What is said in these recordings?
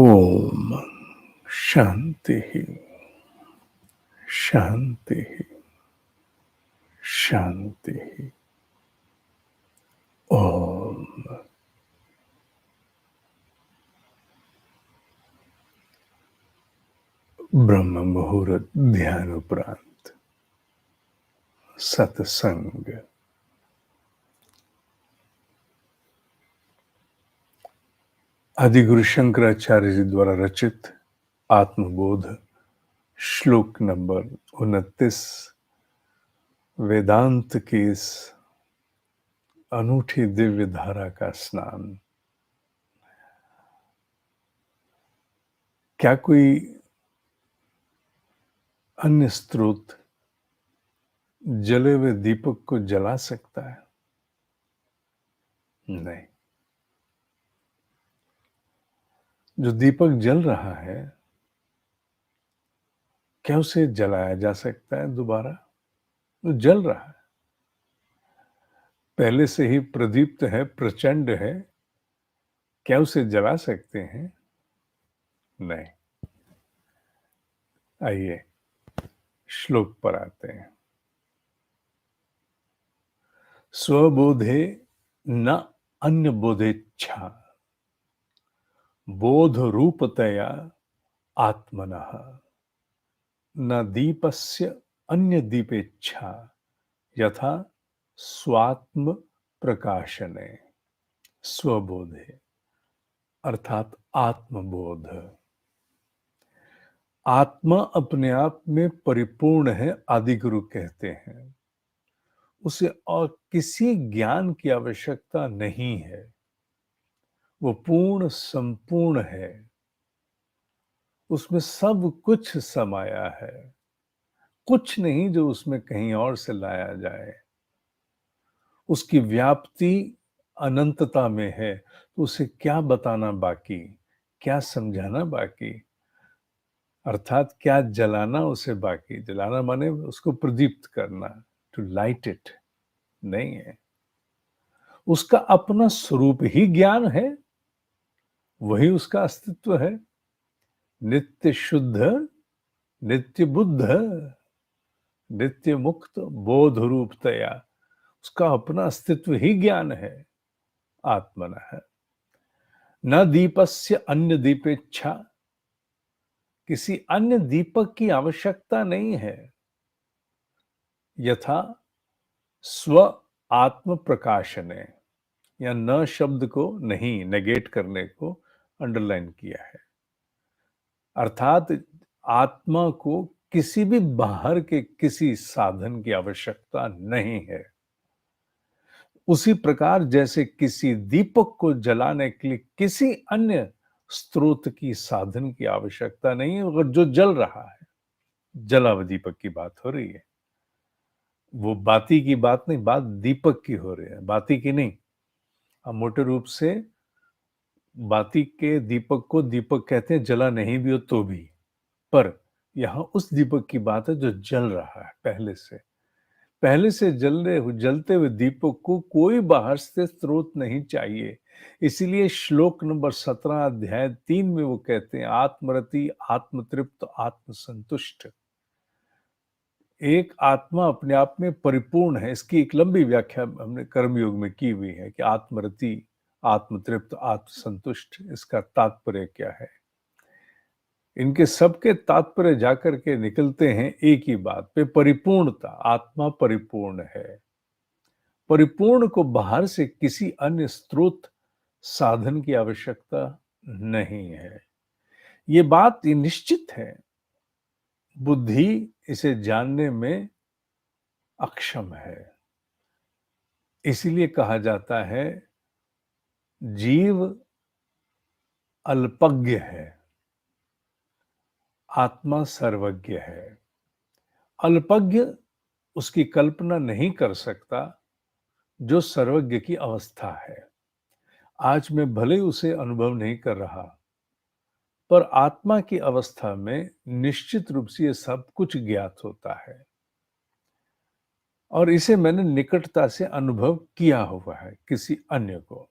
ओम शांति शांति शांति। ओम। ब्रह्म मुहूर्त ध्यान उपरांत सत्संग। आदिगुरु शंकराचार्य जी द्वारा रचित आत्मबोध श्लोक नंबर 29 वेदांत की इस अनूठी दिव्य धारा का स्नान। क्या कोई अन्य स्रोत जले हुए दीपक को जला सकता है? नहीं। जो दीपक जल रहा है, क्या उसे जलाया जा सकता है दोबारा? वो जल रहा है, पहले से ही प्रदीप्त है, प्रचंड है। क्या उसे जला सकते हैं? नहीं। आइए श्लोक पर आते हैं। स्वबोधे न अन्य बोधेच्छा बोध रूपतया आत्मनः न दीपस्य अन्य दीपेच्छा यथा स्वात्म प्रकाशने। स्वबोधे अर्थात आत्मबोध। आत्मा अपने आप में परिपूर्ण है, आदिगुरु कहते हैं। उसे और किसी ज्ञान की आवश्यकता नहीं है। वो पूर्ण संपूर्ण है, उसमें सब कुछ समाया है। कुछ नहीं जो उसमें कहीं और से लाया जाए। उसकी व्याप्ति अनंतता में है, तो उसे क्या बताना बाकी, क्या समझाना बाकी, अर्थात क्या जलाना उसे बाकी। जलाना माने उसको प्रदीप्त करना, टू लाइट इट नहीं है। उसका अपना स्वरूप ही ज्ञान है, वही उसका अस्तित्व है। नित्य शुद्ध, नित्य बुद्ध, नित्य मुक्त बोध रूपतया, उसका अपना अस्तित्व ही ज्ञान है। आत्मना है। न दीपस्य अन्य दीपेच्छा, किसी अन्य दीपक की आवश्यकता नहीं है। यथा स्व आत्म प्रकाशने, या न शब्द को नहीं, नेगेट करने को अंडरलाइन किया है। अर्थात आत्मा को किसी भी बाहर के किसी साधन की आवश्यकता नहीं है। उसी प्रकार जैसे किसी दीपक को जलाने के लिए किसी अन्य स्रोत की साधन की आवश्यकता नहीं है। अगर जो जल रहा है, जला हुआ दीपक की बात हो रही है, वो बाती की बात नहीं, बात दीपक की हो रही है, बाती की नहीं। हम मोटे रूप से बाती के दीपक को दीपक कहते हैं, जला नहीं भी हो तो भी। पर यहां उस दीपक की बात है जो जल रहा है पहले से जलते हुए दीपक को कोई बाहर से स्रोत नहीं चाहिए। इसीलिए श्लोक नंबर 17 अध्याय 3 में वो कहते हैं, आत्मरति आत्मतृप्त आत्मसंतुष्ट। एक आत्मा अपने आप में परिपूर्ण है। इसकी एक लंबी व्याख्या हमने कर्मयोग में की हुई है कि आत्मरति आत्मतृप्त आत्मसंतुष्ट, इसका तात्पर्य क्या है। इनके सबके तात्पर्य जाकर के निकलते हैं एक ही बात पे, परिपूर्णता। आत्मा परिपूर्ण है। परिपूर्ण को बाहर से किसी अन्य स्रोत साधन की आवश्यकता नहीं है। ये बात ये निश्चित है। बुद्धि इसे जानने में अक्षम है। इसीलिए कहा जाता है जीव अल्पज्ञ है, आत्मा सर्वज्ञ है। अल्पज्ञ उसकी कल्पना नहीं कर सकता जो सर्वज्ञ की अवस्था है। आज मैं भले उसे अनुभव नहीं कर रहा, पर आत्मा की अवस्था में निश्चित रूप से ये सब कुछ ज्ञात होता है, और इसे मैंने निकटता से अनुभव किया हुआ है, किसी अन्य को,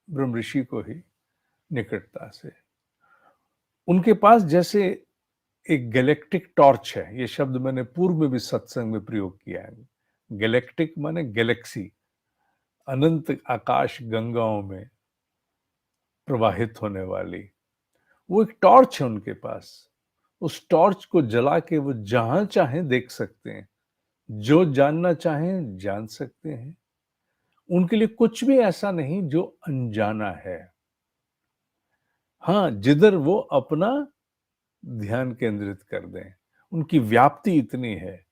ब्रह्म ऋषि को ही निकटता से। उनके पास जैसे एक गैलेक्टिक टॉर्च है। ये शब्द मैंने पूर्व में भी सत्संग में प्रयोग किया है। गैलेक्टिक माने गैलेक्सी, अनंत आकाश गंगाओं में प्रवाहित होने वाली। वो एक टॉर्च है उनके पास। उस टॉर्च को जला के वो जहां चाहें देख सकते हैं, जो जानना चाहें जान सकते हैं। उनके लिए कुछ भी ऐसा नहीं जो अनजाना है। हाँ, जिधर वो अपना ध्यान केंद्रित कर दें, उनकी व्याप्ति इतनी है।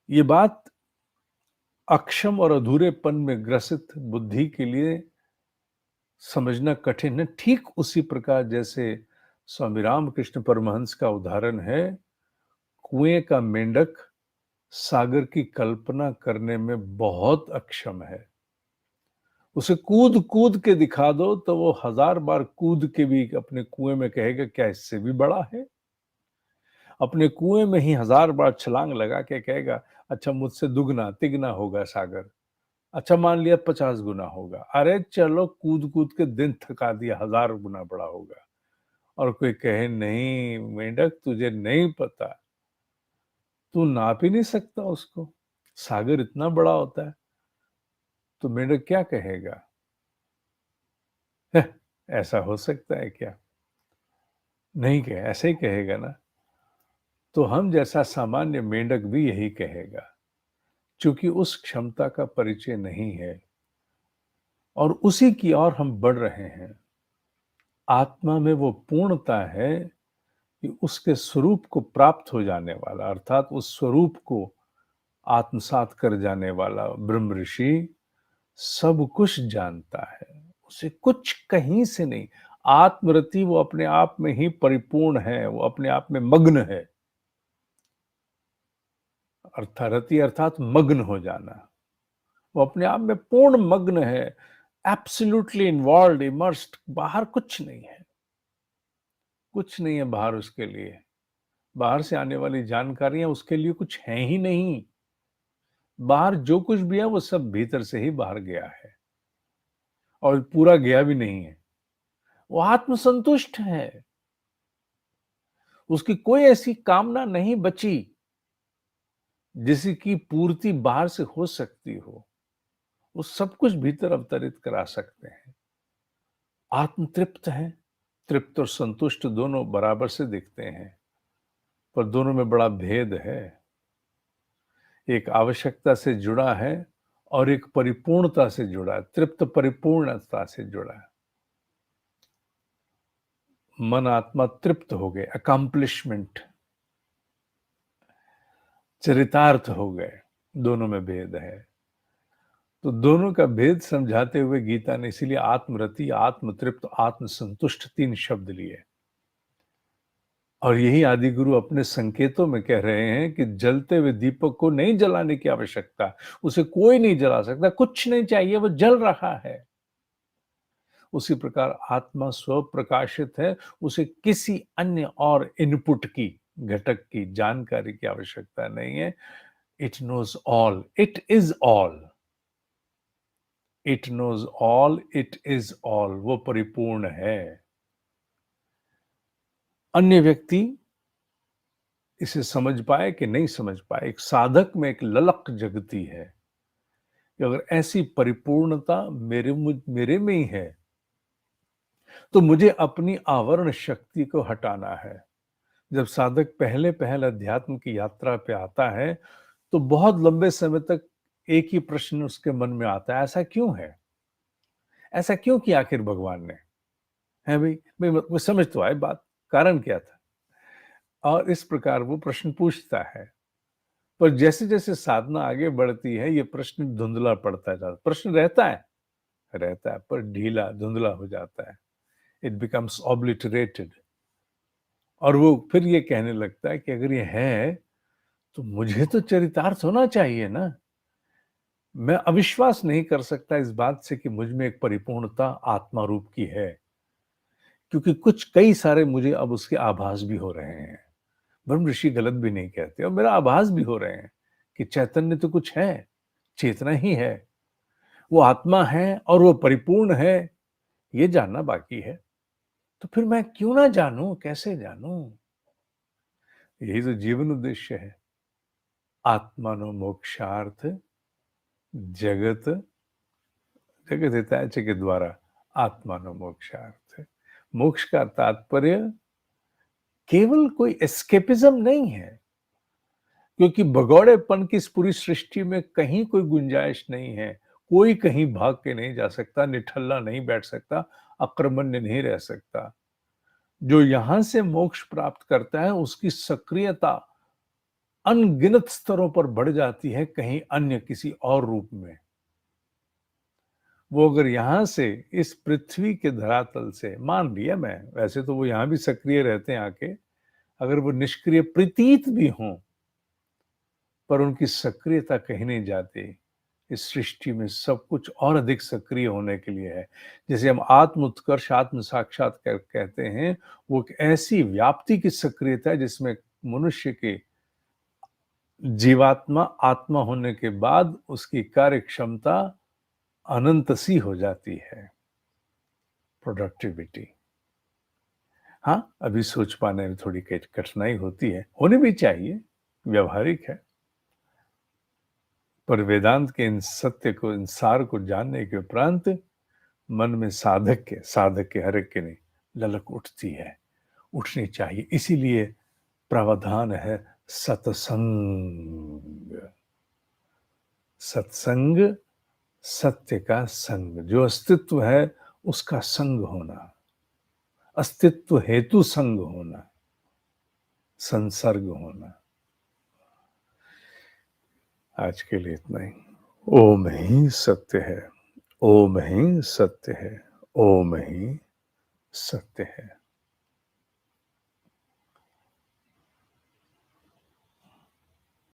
ये बात अक्षम और अधूरेपन में ग्रसित बुद्धि के लिए समझना कठिन है। ठीक उसी प्रकार जैसे स्वामी रामकृष्ण परमहंस का उदाहरण है, कुएं का मेंढक सागर की कल्पना करने में बहुत अक्षम है। उसे कूद कूद के दिखा दो तो वो 1000 बार कूद के भी अपने कुएं में कहेगा क्या इससे भी बड़ा है। अपने कुएं में ही 1000 बार छलांग लगा के कहेगा अच्छा मुझसे दुगना तिगना होगा सागर। अच्छा मान लिया 50 गुना होगा। अरे चलो कूद कूद के दिन थका दिया, 1000 गुना बड़ा होगा। और कोई कहे नहीं मेंढक तुझे नहीं पता, तू नाप ही नहीं सकता उसको, सागर इतना बड़ा होता है। तो मेंढक क्या कहेगा? "हह, ऐसा हो सकता है क्या? नहीं कहे, ऐसे ही कहेगा ना। तो हम जैसा सामान्य मेंढक भी यही कहेगा, क्योंकि उस क्षमता का परिचय नहीं है और उसी की ओर हम बढ़ रहे हैं। आत्मा में वो पूर्णता है कि उसके स्वरूप को प्राप्त हो जाने वाला, अर्थात उस स्वरूप को आत्मसात कर जाने वाला ब्रह्म ऋषि सब कुछ जानता है। उसे कुछ कहीं से नहीं। आत्मरति वो अपने आप में ही परिपूर्ण है, वो अपने आप में मग्न है। रति अर्थात मग्न हो जाना। वो अपने आप में पूर्ण मग्न है, एब्सोल्युटली इन्वॉल्व्ड, इमर्स्ड। बाहर कुछ नहीं है, कुछ नहीं है बाहर उसके लिए। बाहर से आने वाली जानकारियां उसके लिए कुछ है ही नहीं। बाहर जो कुछ भी है वो सब भीतर से ही बाहर गया है और पूरा गया भी नहीं है। वो आत्मसंतुष्ट है। उसकी कोई ऐसी कामना नहीं बची जिसकी पूर्ति बाहर से हो सकती हो। वो सब कुछ भीतर अवतरित करा सकते हैं। आत्म तृप्त है। तृप्त और संतुष्ट दोनों बराबर से दिखते हैं, पर दोनों में बड़ा भेद है। एक आवश्यकता से जुड़ा है और एक परिपूर्णता से जुड़ा है। तृप्त परिपूर्णता से जुड़ा है। मन आत्मा तृप्त हो गए, अकम्प्लिशमेंट, चरितार्थ हो गए। दोनों में भेद है। तो दोनों का भेद समझाते हुए गीता ने इसीलिए आत्मरति, आत्मतृप्त, आत्मसंतुष्ट 3 शब्द लिए। और यही आदि गुरु अपने संकेतों में कह रहे हैं कि जलते हुए दीपक को नहीं जलाने की आवश्यकता। उसे कोई नहीं जला सकता, कुछ नहीं चाहिए, वो जल रहा है। उसी प्रकार आत्मा स्व प्रकाशित है। उसे किसी अन्य और इनपुट की, घटक की जानकारी की आवश्यकता नहीं है। It knows all, it is all. It knows all, it is all. वो परिपूर्ण है। अन्य व्यक्ति इसे समझ पाए कि नहीं समझ पाए, एक साधक में एक ललक जगती है कि अगर ऐसी परिपूर्णता मेरे में ही है तो मुझे अपनी आवरण शक्ति को हटाना है। जब साधक पहले पहल अध्यात्म की यात्रा पे आता है तो बहुत लंबे समय तक एक ही प्रश्न उसके मन में आता है, ऐसा क्यों है? ऐसा क्यों किया आखिर भगवान ने? है भाई, मैं समझ तो आए बात, कारण क्या था? और इस प्रकार वो प्रश्न पूछता है। पर जैसे जैसे साधना आगे बढ़ती है ये प्रश्न धुंधला पड़ता जाता है। प्रश्न रहता है पर ढीला धुंधला हो जाता है। It becomes obliterated. और वो फिर ये कहने लगता है कि अगर ये है तो मुझे तो चरितार्थ होना चाहिए ना। मैं अविश्वास नहीं कर सकता इस बात से कि मुझ में एक परिपूर्णता आत्मा रूप की है, क्योंकि कुछ कई सारे मुझे अब उसके आभास भी हो रहे हैं। ब्रह्म ऋषि गलत भी नहीं कहते और मेरा आभास भी हो रहे हैं कि चैतन्य तो कुछ है, चेतना ही है, वो आत्मा है और वो परिपूर्ण है, ये जानना बाकी है। तो फिर मैं क्यों ना जानूं, कैसे जानूं? यही तो जीवन उद्देश्य है। आत्मानो मोक्षार्थ जगत जगत हिताय च के द्वारा आत्मानो मोक्षार्थ। मोक्ष का तात्पर्य केवल कोई एस्केपिज्म नहीं है, क्योंकि भगौड़ेपन की इस पूरी सृष्टि में कहीं कोई गुंजाइश नहीं है। कोई कहीं भाग के नहीं जा सकता, निठल्ला नहीं बैठ सकता, अक्रमण्य नहीं रह सकता। जो यहां से मोक्ष प्राप्त करता है उसकी सक्रियता अनगिनत स्तरों पर बढ़ जाती है कहीं अन्य किसी और रूप में। वो अगर यहां से इस पृथ्वी के धरातल से, मान लिया मैं, वैसे तो वो यहां भी सक्रिय रहते हैं आके, अगर वो निष्क्रिय प्रतीत भी हों, पर उनकी सक्रियता कहीं नहीं जाती। इस सृष्टि में सब कुछ और अधिक सक्रिय होने के लिए है। जैसे हम आत्म उत्कर्ष, आत्म साक्षात्कार कहते हैं, वो एक ऐसी व्याप्ति की सक्रियता है जिसमें मनुष्य के जीवात्मा आत्मा होने के बाद उसकी कार्य क्षमता अनंत सी हो जाती है। प्रोडक्टिविटी। हाँ, अभी सोच पाने में थोड़ी कठिनाई होती है, होनी भी चाहिए, व्यवहारिक है। पर वेदांत के इन सत्य को, इन सार को जानने के उपरांत मन में साधक के, हर एक के नहीं, ललक उठती है, उठनी चाहिए। इसीलिए प्रावधान है सत्संग। सत्संग, सत्य का संग, जो अस्तित्व है उसका संग होना, अस्तित्व हेतु संग होना, संसर्ग होना। आज के लिए इतना ही। ओम ही सत्य है, ओम ही सत्य है, ओम ही सत्य है।